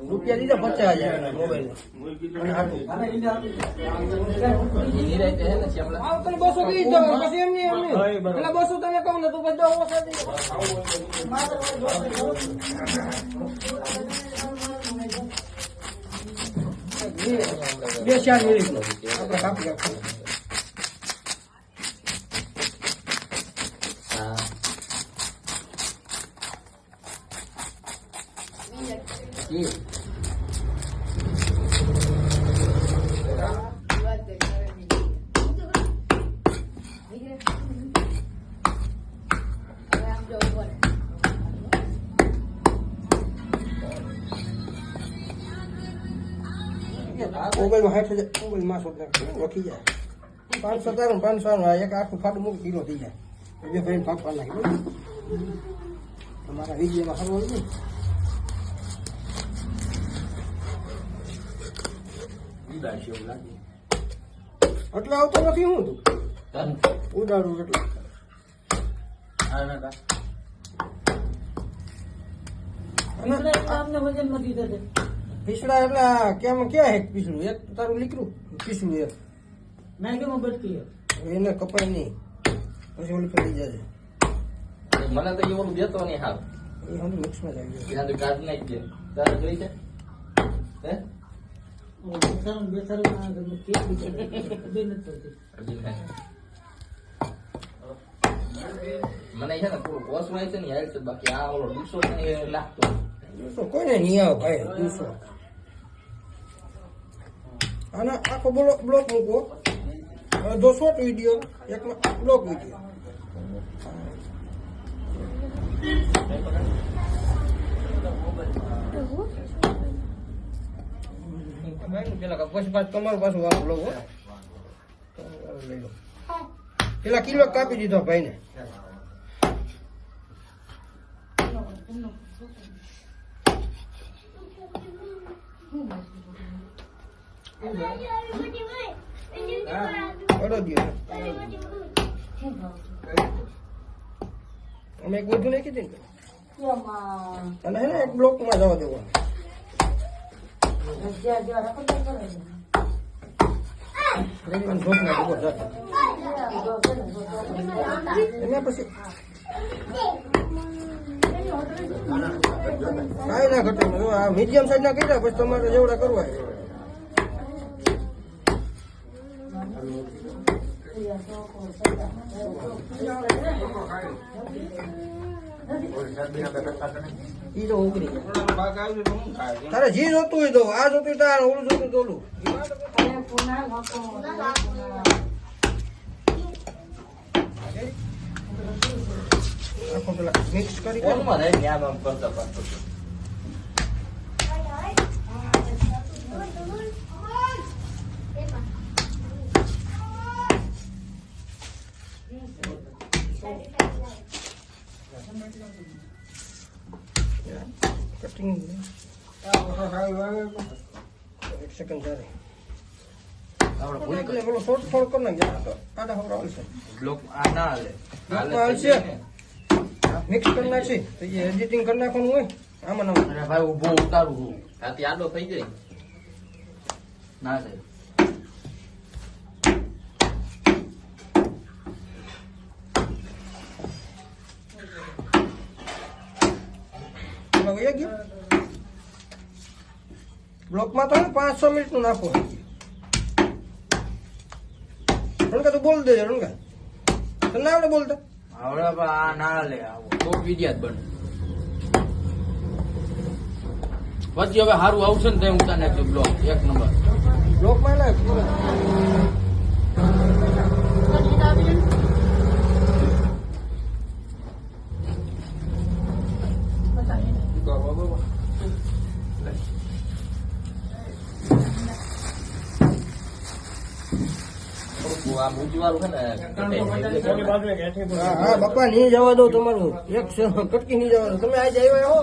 રૂપિયા દીધા 50,000 મોબાઈલ બસો કઈ દો પછી એમ નહીં એટલે 200 તમે કહું ને તું બધા ઓછા બે 4 મિનિટ આપણે કાપી રાખીએ મોબાઈલ માં 60,000 મોબાઈલ માં 100 લખી જાય 557 500 એક આખું ફાટું મૂકી કિલો થઈ જાય એટલે ભાઈ ફાટવા લાગી તમારા વિડીયોમાં ખબર હોય ને એટલે આવતો નથી હું તું ઉડાડું એટલે પીસડા એટલે કેમ ક્યાં હે પીસડું એક તારું લીકરું પીસડું એક મેં કેમ બટકી એને કપાય નહીં પછી ઓલી પડી જાય મને તો એવું દેતો નહીં હાલ એ હમ મિક્સમાં જાય ત્યાં તો કાઢ નાખી દે તારે જોઈ છે હે મને છે ને થોડું પોસવાય છે ને યાર છે બાકી આ ઓલો 200 ને લાગતો કોઈને નહીં આવે ભાઈ 200 આના આખો બ્લોક મૂકો જો શોર્ટ વિડીયો એક બ્લોક વિડીયો પેલા પછી પાછું તમારું પાછું વાપર લો પેલા કિલો કાપી દીધો ભાઈ ને અમે એક વધુ નહીં કીધી ને અને હે ને એક બ્લોક માં જવા દેવાનું એના પછી કાંઈ ના ઘટે આ મીડિયમ સાઈઝ ના કર્યા પછી તમારે જેવડા કરવા ઈ તો ઉકરી તારે જી જોતું હોય તો આ જોતું તાર ઓલું જોતું તો ઓલું આખો પેલા મિક્સ કરી કોણમાં રહે ન્યામ આમ કરતા પાછો કટિંગ એક સેકન્ડ જારે આપણે ભૂલી એટલે પેલો શોર્ટ ફોડ કરી નાખજો આડા હોર આવશે બ્લોક આ ના હાલે આવશે મિક્સ કરી નાખશે તો એ એડિટિંગ કરી નાખવાનું હોય આમાં ના અરે ભાઈ ઊભો ઉતારું હું આથી આડો થઈ જાય ના થાય બ્લોક માં તો 500 મિનિટ નું નાખો રણકા તું બોલ દેજો રણકા તને ના આવડે બોલતા આવડે આ ના હાલે તો વિડિયા જ બને પછી હવે સારું આવશે ને તો ઉતાર નાખજો બ્લોક 1 નંબર બ્લોક માં ના આ મૂંઝવારું છે ને હા બાપા નહીં જવા દો તમારું એક કટકી નહીં જવા દો તમે આજે આવ્યા હો